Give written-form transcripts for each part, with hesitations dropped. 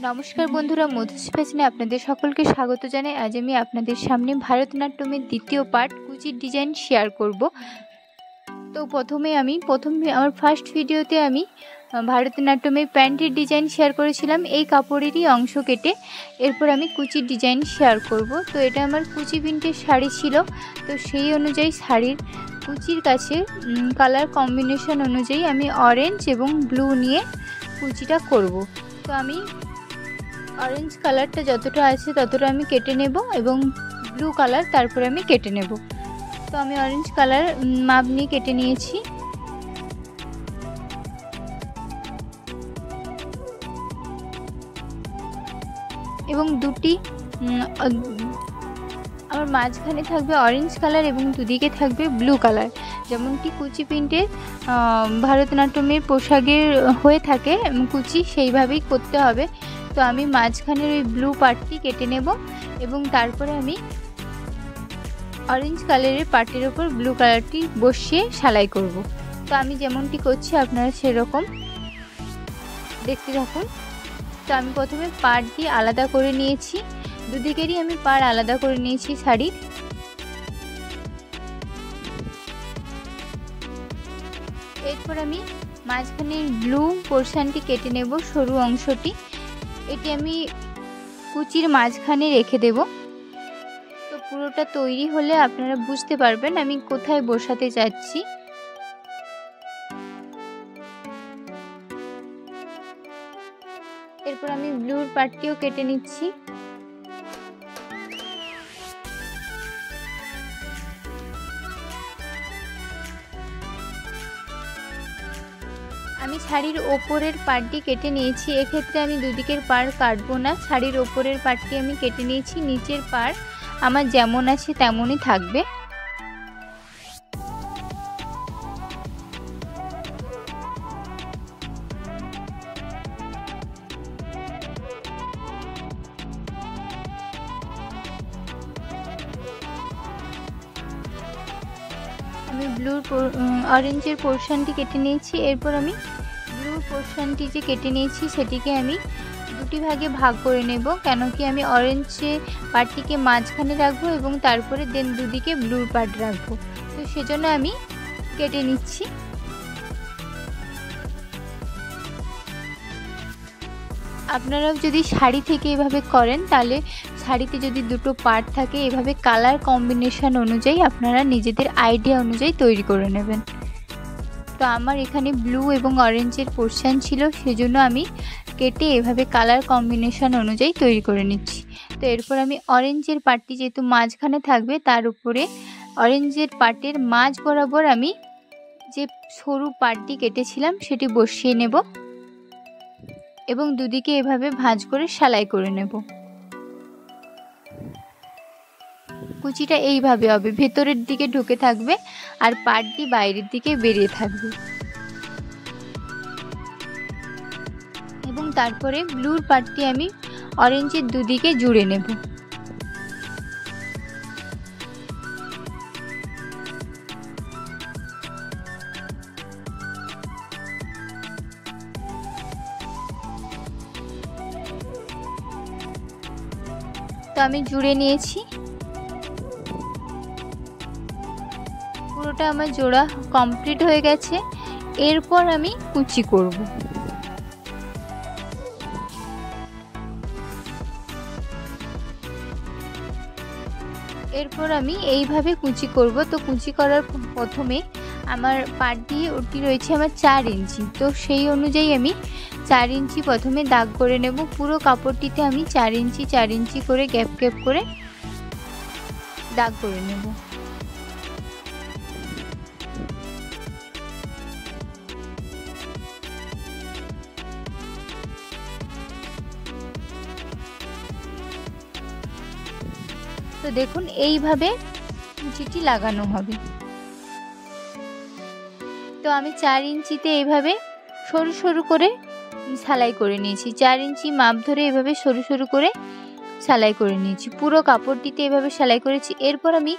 নমস্কার বন্ধুরা, মধুস ফ্যাশনে আপনাদের সকলকে স্বাগত জানাই। আজ আমি আপনাদের সামনে ভারতনাট্যমের দ্বিতীয় পার্ট কুচির ডিজাইন শেয়ার করব। তো প্রথমে আমার ফার্স্ট ভিডিওতে আমি ভারতনাট্যমের প্যান্টের ডিজাইন শেয়ার করেছিলাম এই কাপড়েরই অংশ কেটে। এরপর আমি কুচির ডিজাইন শেয়ার করব। তো এটা আমার কুচি প্রিন্টের শাড়ি ছিল, তো সেই অনুযায়ী শাড়ির কুচির কাছে কালার কম্বিনেশন অনুযায়ী আমি অরেঞ্জ এবং ব্লু নিয়ে কুচিটা করব। তো আমি অরেঞ্জ কালারটা যতটা আছে ততটা আমি কেটে নেব এবং ব্লু কালার তারপরে আমি কেটে নেব। তো আমি অরেঞ্জ কালার মাপ নিয়ে কেটে নিয়েছি। এবং দুটি আমার মাঝখানে থাকবে অরেঞ্জ কালার এবং দুদিকে থাকবে ব্লু কালার, যেমনটি কুচি প্রিন্টের ভারতনাট্যমের পোশাকের হয়ে থাকে কুচি, সেইভাবেই করতে হবে। তো আমি মাঝখানের ওই ব্লু পার্টটি কেটে নেব এবং তারপরে আমি অরেঞ্জ কালারের পার্টের ওপর ব্লু কালারটি বসিয়ে সেলাই করব। তো আমি যেমনটি করছি আপনারা সেরকম দেখতে থাকুন। তো আমি প্রথমে পার্ট দিয়ে আলাদা করে নিয়েছি, দুদিকেরই আমি পাড় আলাদা করে নিয়েছি শাড়ির। এরপর আমি মাঝখানের ব্লু পোর্শনটি কেটে নেব, সরু অংশটি। এটি আমি কুচির মাঝখানে রেখে দেব। তো পুরোটা তৈরি হলে আপনারা বুঝতে পারবেন আমি কোথায় বসাতে যাচ্ছি। এরপর আমি ব্লুর পার্টটিও কেটে নিচ্ছি। আমি শাড়ির ওপরের পার্টটি কেটে নিয়েছি। এক্ষেত্রে আমি দুদিকের পাড় কাটবো না, শাড়ির ওপরের পার্টটি আমি কেটে নিয়েছি। নিচের পাড় আমার যেমন আছে তেমনই থাকবে। আমি অরেঞ্জের পোর্শনটি কেটে নিয়েছি। এরপর আমি ব্লুর পোর্শনটি যে কেটে নিয়েছি সেটিকে আমি দুটি ভাগে ভাগ করে নেব, কেন কি আমি অরেঞ্জের পার্টটিকে মাঝখানে রাখবো এবং তারপরে দুদিকে ব্লুর পার্ট রাখবো। তো সেজন্য আমি কেটে নিচ্ছি। আপনারাও যদি শাড়ি থেকে এভাবে করেন তাহলে শাড়িতে যদি দুটো পার্ট থাকে এভাবে কালার কম্বিনেশন অনুযায়ী আপনারা নিজেদের আইডিয়া অনুযায়ী তৈরি করে নেবেন। তো আমার এখানে ব্লু এবং অরেঞ্জের পোর্শন ছিল, সেজন্য আমি কেটে এভাবে কালার কম্বিনেশন অনুযায়ী তৈরি করে নিচ্ছি। তো এরপর আমি অরেঞ্জের পার্টটি যেহেতু মাঝখানে থাকবে তার উপরে অরেঞ্জের পার্টের মাঝ বরাবর আমি যে সরু পার্টটি কেটেছিলাম সেটি বসিয়ে নেব এবং দুদিকে এভাবে ভাঁজ করে সেলাই করে নেব। কুচিটা এইভাবে হবে, ভেতরের দিকে ঢুকে থাকবে আর পার্টটি বাইরের দিকে বেরিয়ে থাকবে। এবং তারপরে ব্লুর পার্টটি আমি অরেঞ্জের দুদিকে জুড়ে নেব। তো আমি জুড়ে নিয়েছি, পুরোটা আমার জোড়া কমপ্লিট হয়ে গেছে। এরপর আমি কুচি করব। এরপর আমি এইভাবে কুচি করব। তো কুচি করার প্রথমে আমার পার্ট দিয়ে ওটি রয়েছে আমার 4 ইঞ্চি, তো সেই অনুযায়ী আমি 4 ইঞ্চি প্রথমে দাগ করে নেব। পুরো কাপড়টিতে আমি 4 ইঞ্চি 4 ইঞ্চি করে গ্যাপ গ্যাপ করে দাগ করে নেব। তো দেখুন এইভাবে কুচিটি লাগানো হবে। তো আমি 4 ইঞ্চিতে এইভাবে সরু সরু করে সেলাই করে নিয়েছি। 4 ইঞ্চি মাপ ধরে এভাবে সরু সরু করে সেলাই করে নিয়েছি, পুরো কাপড়টিতে এভাবে সেলাই করেছি। এরপর আমি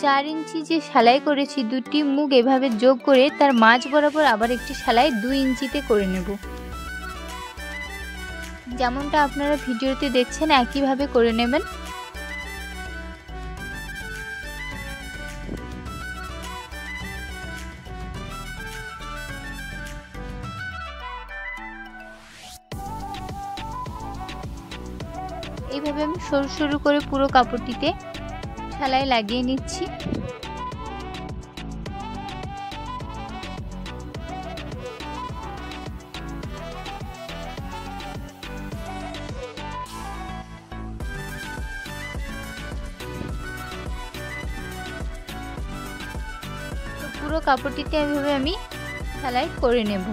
4 ইঞ্চি যে সেলাই করেছি দুটি মুখ এভাবে যোগ করে তার মাঝ বরাবর আবার একটি সেলাই 2 ইঞ্চিতে করে নেব। যেমনটা আপনারা ভিডিওতে দেখছেন একইভাবে করে নেবেন। এইভাবে আমি সরু সরু করে পুরো কাপড়টিতে সেলাই লাগিয়ে নিচ্ছি। পুরো কাপড়টিতে এইভাবে আমি সেলাই করে নেব।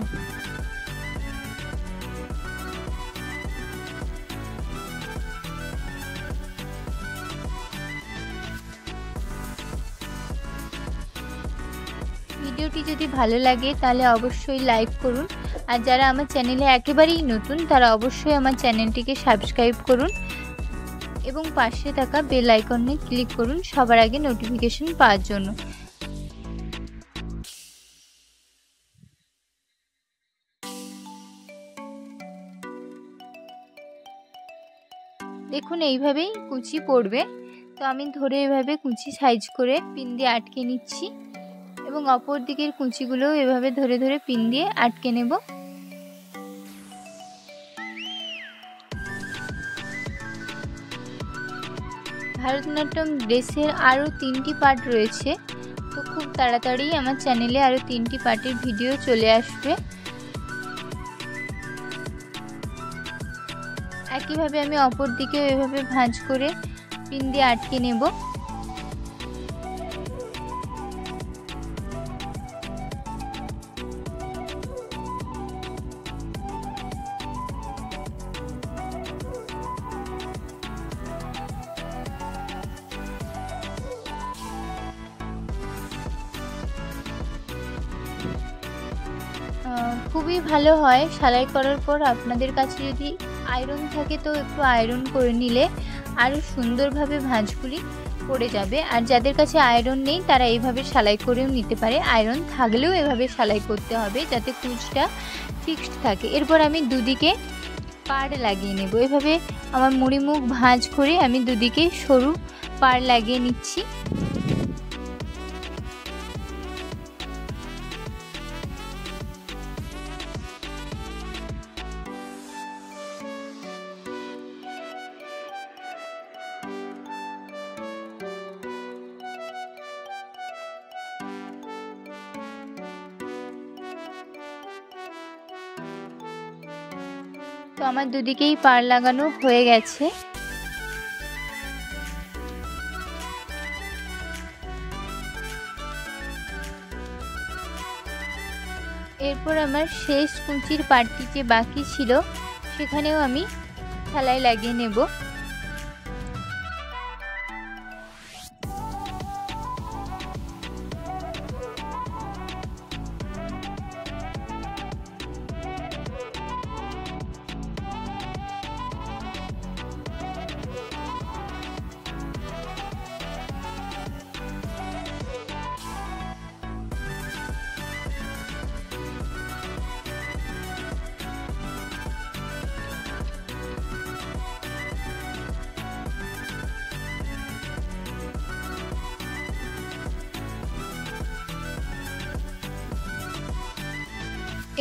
ভিডিওটি যদি ভালো লাগে তাহলে অবশ্যই লাইক করুন, আর যারা আমার চ্যানেলে একেবারেই নতুন তারা অবশ্যই আমার চ্যানেলটিকে সাবস্ক্রাইব করুন এবং পাশে থাকা বেল আইকনে ক্লিক করুন সবার আগে নোটিফিকেশন পাওয়ার জন্য। দেখুন এইভাবেই কুচি পড়বে। তো আমি ধরে এভাবে কুচি সাইজ করে পিন দিয়ে আটকে নিচ্ছি এবং অপর দিকের কুচিগুলো এভাবে ধরে ধরে পিন দিয়ে আটকে নেব। ভারতনাট্যম ড্রেসের আরও 3টি পার্ট রয়েছে, তো খুব তাড়াতাড়ি আমার চ্যানেলে আরও 3টি পার্টের ভিডিও চলে আসবে। একইভাবে আমি অপর দিকেও এভাবে ভাঁজ করে পিন দিয়ে আটকে নেব। খুবই ভালো হয় সেলাই করার পর আপনাদের কাছে যদি আয়রন থাকে তো একটু আয়রন করে নিলে আরও সুন্দরভাবে ভাঁজগুলি পড়ে যাবে। আর যাদের কাছে আয়রন নেই তারা এইভাবে সেলাই করেও নিতে পারে, আয়রন থাকলেও এভাবে সেলাই করতে হবে যাতে কুচটা ফিক্সড থাকে। এরপর আমি দুদিকে পাড় লাগিয়ে নেব। এভাবে আমার মুড়ি মুখ ভাঁজ করে আমি দুদিকে সরু পাড় লাগিয়ে নিচ্ছি। তো আমার দুদিকেই পাড় লাগানো হয়ে গেছে। এরপর আমার শেষ কুচির পাটটি যে বাকি ছিল সেখানেও আমি সেলাই লাগিয়ে নেব।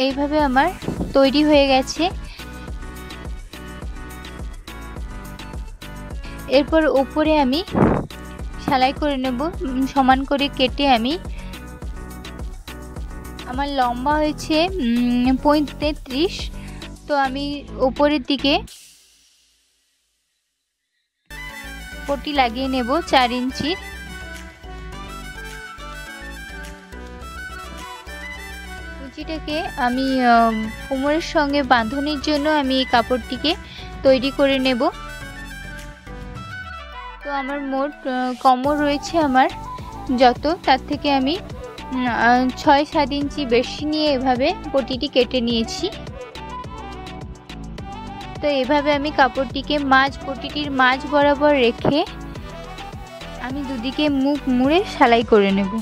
এইভাবে আমার তৈরি হয়ে গেছে। এরপর উপরে আমি সেলাই করে নেব। সমান করে কেটে আমার লম্বা হয়েছে 35, তো আমি উপরের দিকে পট্টি লাগিয়ে নেব 4 ইঞ্চি। কুচিটাকে আমি কোমরের সঙ্গে বাঁধনির জন্য আমি এই কাপড়টিকে তৈরি করে নেব। তো আমার মোট কোমর রয়েছে আমার যত, তার থেকে আমি 6-7 ইঞ্চি বেশি নিয়ে এভাবে পট্টিটি কেটে নিয়েছি। তো এভাবে আমি কাপড়টিকে পট্টিটির মাঝ বরাবর রেখে আমি দুদিকে মুখ মুড়ে সেলাই করে নেব।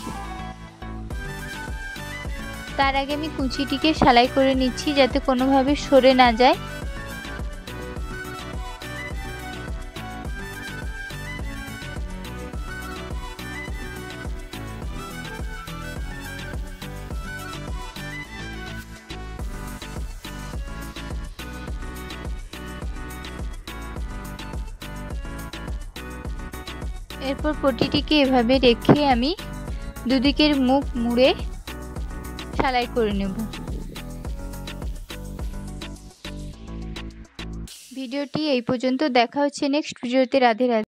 তার আগে আমি কুচিটিকে সেলাই করে নিচ্ছি যাতে কোনোভাবে সরে না যায়। এরপর পটিটিকে এভাবে রেখে আমি দুদিকের মুখ মুড়ে সেলাই করে নেব। ভিডিওটি এই পর্যন্ত, দেখা হচ্ছে নেক্সট ভিডিওতে। রাধে রাধে।